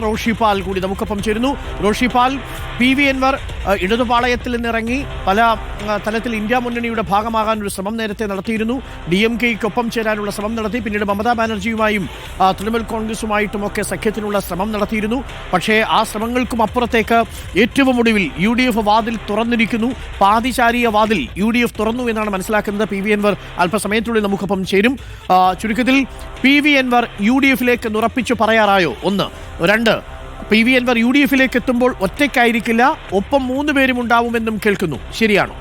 റോഷി പാൽ കൂടി നമുക്കൊപ്പം ചേരുന്നു. റോഷി പാൽ, PV അൻവർ ഇടതുപാളയത്തിൽ നിന്നിറങ്ങി പല തലത്തിൽ ഇന്ത്യ മുന്നണിയുടെ ഭാഗമാകാനൊരു ശ്രമം നേരത്തെ നടത്തിയിരുന്നു. DMK-ക്കൊപ്പം ചേരാനുള്ള ശ്രമം നടത്തി. പിന്നീട് മമതാ ബാനർജിയുമായും തൃണമൂൽ കോൺഗ്രസുമായിട്ടുമൊക്കെ സഖ്യത്തിനുള്ള ശ്രമം നടത്തിയിരുന്നു. പക്ഷേ ആ ശ്രമങ്ങൾക്കും അപ്പുറത്തേക്ക് ഏറ്റവും ഒടുവിൽ UDF വാതിൽ തുറന്നിരിക്കുന്നു. പാതിചാരിയ വാതിൽ UDF തുറന്നു എന്നാണ് മനസ്സിലാക്കുന്നത്. PV അൻവർ അല്പസമയത്തുള്ളിൽ നമുക്കൊപ്പം ചേരും. ചുരുക്കത്തിൽ PV അൻവർ UDF-ലേക്ക് ഉറപ്പിച്ചു പറയാറായോ? ഒന്ന്. രണ്ട്, PV അൻവർ UDF-ലേക്ക് എത്തുമ്പോൾ ഒറ്റയ്ക്കായിരിക്കില്ല, ഒപ്പം 3 പേരും ഉണ്ടാവുമെന്നും കേൾക്കുന്നു. ശരിയാണോ?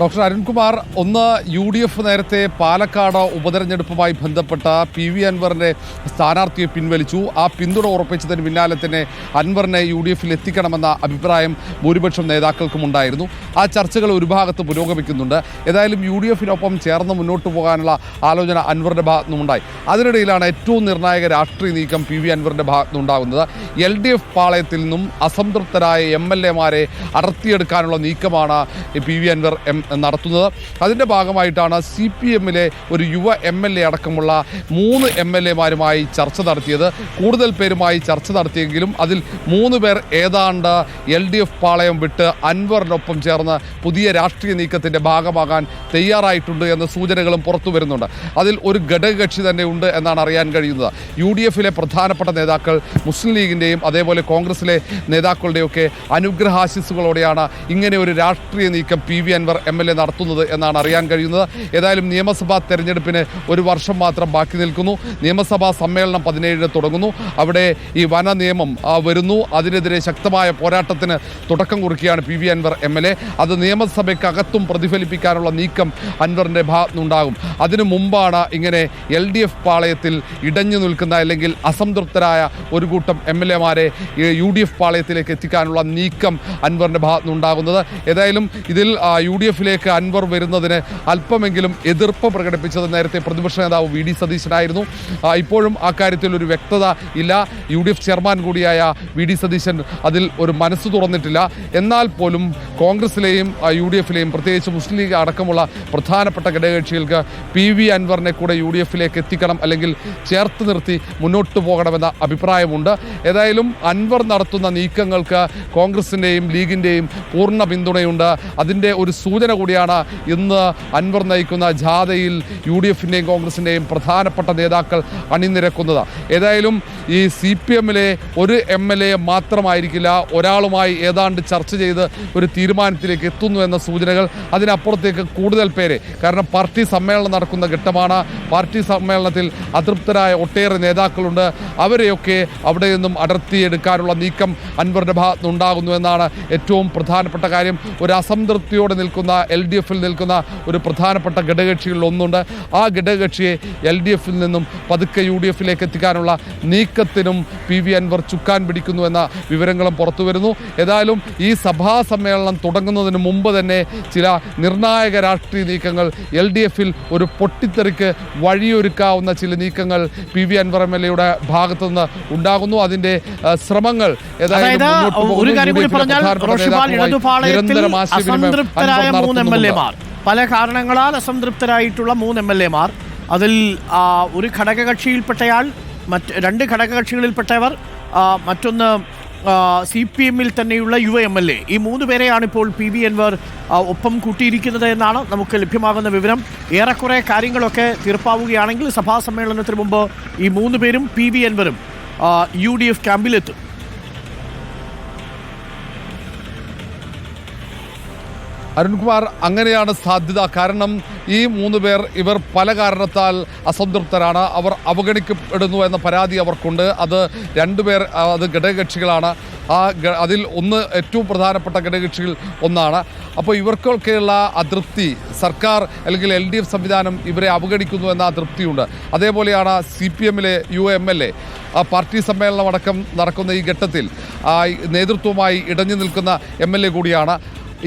ഡോക്ടർ അരുൺകുമാർ, ഒന്ന്, UDF നേരത്തെ പാലക്കാട് ഉപതെരഞ്ഞെടുപ്പുമായി ബന്ധപ്പെട്ട PV അൻവറിന്റെ സ്ഥാനാർത്ഥിയെ പിൻവലിച്ചു. ആ പിന്തുണ ഉറപ്പിച്ചതിന് പിന്നാലെ തന്നെ അൻവറിനെ UDF-ൽ എത്തിക്കണമെന്ന അഭിപ്രായം ഭൂരിപക്ഷം നേതാക്കൾക്കും ഉണ്ടായിരുന്നു. ആ ചർച്ചകൾ ഒരു ഭാഗത്ത് പുരോഗമിക്കുന്നുണ്ട്. ഏതായാലും UDF-നൊപ്പം ചേർന്ന് മുന്നോട്ട് പോകാനുള്ള ആലോചന അൻവറിന്റെ ഭാഗത്തുനിന്നുണ്ടായി. അതിനിടയിലാണ് ഏറ്റവും നിർണായക രാഷ്ട്രീയ നീക്കം PV അൻവറിന്റെ ഭാഗത്തുനിന്നുണ്ടാകുന്നത്. LDF പാളയത്തിൽ നിന്നും അസംതൃപ്തരായ MLA-മാരെ അടർത്തിയെടുക്കാനുള്ള നീക്കമാണ് PV അൻവർ നടത്തുന്നത്. അതിൻ്റെ ഭാഗമായിട്ടാണ് CPM-ലെ ഒരു യുവ MLA അടക്കമുള്ള 3 MLA-മാരുമായി ചർച്ച നടത്തിയത്. കൂടുതൽ പേരുമായി ചർച്ച നടത്തിയെങ്കിലും അതിൽ 3 പേർ ഏതാണ്ട് LDF പാളയം വിട്ട് അൻവറിനൊപ്പം ചേർന്ന് പുതിയ രാഷ്ട്രീയ നീക്കത്തിൻ്റെ ഭാഗമാകാൻ തയ്യാറായിട്ടുണ്ട് എന്ന സൂചനകളും പുറത്തു വരുന്നുണ്ട്. അതിൽ ഒരു ഘടകകക്ഷി തന്നെ ഉണ്ട് എന്നാണ് അറിയാൻ കഴിയുന്നത്. UDF-ലെ പ്രധാനപ്പെട്ട നേതാക്കൾ, മുസ്ലിം ലീഗിൻ്റെയും അതേപോലെ കോൺഗ്രസിലെ നേതാക്കളുടെയൊക്കെ അനുഗ്രഹാശിസുകളോടെയാണ് ഇങ്ങനെ ഒരു രാഷ്ട്രീയ നീക്കം PV അൻവർ MLA നടത്തുന്നത് എന്നാണ് അറിയാൻ കഴിയുന്നത്. ഏതായാലും നിയമസഭാ തെരഞ്ഞെടുപ്പിന് 1 വർഷം മാത്രം ബാക്കി നിൽക്കുന്നു. നിയമസഭാ സമ്മേളനം 17-ന് തുടങ്ങുന്നു. അവിടെ ഈ വന നിയമം വരുന്നു. അതിനെതിരെ ശക്തമായ പോരാട്ടത്തിന് തുടക്കം കുറിക്കുകയാണ് PV അൻവർ MLA. അത് നിയമസഭയ്ക്കകത്തും പ്രതിഫലിപ്പിക്കാനുള്ള നീക്കം അൻവറിൻ്റെ ഭാഗത്തുനിന്നുണ്ടാകും. അതിനു മുമ്പാണ് ഇങ്ങനെ LDF പാളയത്തിൽ ഇടഞ്ഞു നിൽക്കുന്ന അല്ലെങ്കിൽ അസംതൃപ്തരായ ഒരു കൂട്ടം MLA-മാരെ UDF പാളയത്തിലേക്ക് എത്തിക്കാനുള്ള നീക്കം അൻവറിൻ്റെ ഭാഗത്തുനിന്നുണ്ടാകുന്നത്. ഏതായാലും ഇതിൽ UDF-ലേക്ക് അൻവർ വരുന്നതിന് അല്പമെങ്കിലും എതിർപ്പ് പ്രകടിപ്പിച്ചത് നേരത്തെ പ്രതിപക്ഷ നേതാവ് VD സതീശനായിരുന്നു. ഇപ്പോഴും ആ കാര്യത്തിൽ ഒരു വ്യക്തത ഇല്ല. UDF ചെയർമാൻ കൂടിയായ VD സതീശൻ അതിൽ ഒരു മനസ്സ് തുറന്നിട്ടില്ല. എന്നാൽ പോലും കോൺഗ്രസിലെയും UDF-ലെയും പ്രത്യേകിച്ച് മുസ്ലിം ലീഗ് അടക്കമുള്ള പ്രധാനപ്പെട്ട ഘടകകക്ഷികൾക്ക് PV അൻവറിനെ കൂടെ UDF-ലേക്ക് എത്തിക്കണം, അല്ലെങ്കിൽ ചേർത്ത് നിർത്തി മുന്നോട്ട് പോകണമെന്ന അഭിപ്രായമുണ്ട്. ഏതായാലും അൻവർ നടത്തുന്ന നീക്കങ്ങൾക്ക് കോൺഗ്രസിൻ്റെയും ലീഗിൻ്റെയും പൂർണ്ണ പിന്തുണയുണ്ട്. അതിൻ്റെ ഒരു സൂചന കൂടിയാണ് ഇന്ന് അൻവർ നയിക്കുന്ന ജാഥയിൽ UDF-ൻ്റെയും കോൺഗ്രസിൻ്റെയും പ്രധാനപ്പെട്ട നേതാക്കൾ അണിനിരക്കുന്നത്. ഏതായാലും ഈ CPM-ലെ ഒരു MLA മാത്രമായിരിക്കില്ല, ഒരാളുമായി ഏതാണ്ട് ചർച്ച ചെയ്ത് ഒരു തീരുമാനത്തിലേക്ക് എത്തുന്നു എന്ന സൂചനകൾ. അതിനപ്പുറത്തേക്ക് കൂടുതൽ പേരെ, കാരണം പാർട്ടി സമ്മേളനം നടക്കുന്ന ഘട്ടമാണ്. പാർട്ടി സമ്മേളനത്തിൽ അതൃപ്തരായ ഒട്ടേറെ നേതാക്കളുണ്ട്. അവരെയൊക്കെ അവിടെ നിന്നും അടർത്തിയെടുക്കാനുള്ള നീക്കം അൻവറിൻ്റെ ഭാഗത്തുനിന്നുണ്ടാകുന്നു എന്നാണ് ഏറ്റവും പ്രധാനപ്പെട്ട കാര്യം. ഒരു അസംതൃപ്തിയോടെ നിൽക്കുന്ന LDF-ൽ നിൽക്കുന്ന ഒരു പ്രധാനപ്പെട്ട ഘടകകക്ഷികളിൽ ഒന്നുണ്ട്. ആ ഘടകകക്ഷിയെ LDF-ൽ നിന്നും പതുക്കെ UDF-ലേക്ക് എത്തിക്കാനുള്ള നീക്കത്തിനും PV അൻവർ ചുക്കാൻ പിടിക്കുന്നു എന്ന വിവരങ്ങളും പുറത്തു വരുന്നു. ഏതായാലും ഈ സഭാ സമ്മേളനം തുടങ്ങുന്നതിന് മുമ്പ് തന്നെ ചില നിർണായക രാഷ്ട്രീയ നീക്കങ്ങൾ, LDF-ൽ ഒരു പൊട്ടിത്തെറിക്ക് വഴിയൊരുക്കാവുന്ന ചില നീക്കങ്ങൾ PV അൻവർ MLA-യുടെ ഭാഗത്തുനിന്ന് ഉണ്ടാകുന്നു. അതിൻ്റെ ശ്രമങ്ങൾ ഏതായാലും പല കാരണങ്ങളാൽ അസംതൃപ്തരായിട്ടുള്ള 3 MLA-മാർ, അതിൽ ഒരു ഘടകകക്ഷിയിൽപ്പെട്ടയാൾ, 2 ഘടകകക്ഷികളിൽപ്പെട്ടവർ, മറ്റൊന്ന് CPM-ൽ തന്നെയുള്ള യുവ MLA. ഈ 3 പേരെയാണ് ഇപ്പോൾ PV അൻവർ ഒപ്പം കൂട്ടിയിരിക്കുന്നത് എന്നാണ് നമുക്ക് ലഭ്യമാകുന്ന വിവരം. ഏറെക്കുറെ കാര്യങ്ങളൊക്കെ തീർപ്പാവുകയാണെങ്കിൽ സഭാ സമ്മേളനത്തിന് മുമ്പ് ഈ 3 പേരും PV അൻവറും UDF ക്യാമ്പിലെത്തും. അരുൺകുമാർ, അങ്ങനെയാണ് സാധ്യത. കാരണം ഈ 3 പേർ ഇവർ പല കാരണത്താൽ അസംതൃപ്തരാണ്. അവർ അവഗണിക്കപ്പെടുന്നു എന്ന പരാതി അവർക്കുണ്ട്. അത് 2 പേർ അത് ഘടകകക്ഷികളാണ്. അതിൽ ഒന്ന് ഏറ്റവും പ്രധാനപ്പെട്ട ഘടകകക്ഷികൾ ഒന്നാണ്. അപ്പോൾ ഇവർക്കൊക്കെയുള്ള അതൃപ്തി, സർക്കാർ അല്ലെങ്കിൽ LDF സംവിധാനം ഇവരെ അവഗണിക്കുന്നു എന്ന അതൃപ്തിയുണ്ട്. അതേപോലെയാണ് CPM-ലെ യുവ MLA. പാർട്ടി സമ്മേളനം അടക്കം നടക്കുന്ന ഈ ഘട്ടത്തിൽ നേതൃത്വവുമായി ഇടഞ്ഞു നിൽക്കുന്ന MLA കൂടിയാണ്.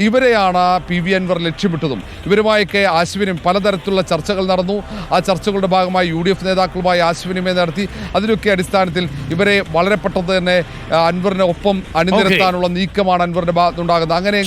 ഇവരെയാണ് PV അൻവർ ലക്ഷ്യമിട്ടതും. ഇവരുമായൊക്കെ ആശയവിനിമയം, പലതരത്തിലുള്ള ചർച്ചകൾ നടന്നു. ആ ചർച്ചകളുടെ ഭാഗമായി UDF നേതാക്കളുമായി ആശയവിനിമയം നടത്തി. അതിലൊക്കെ അടിസ്ഥാനത്തിൽ ഇവരെ വളരെ പെട്ടെന്ന് തന്നെ അൻവറിനെ ഒപ്പം അണിനിരത്താനുള്ള നീക്കമാണ് അൻവറിന്റെ ഭാഗത്തുണ്ടാകുന്നത്. അങ്ങനെ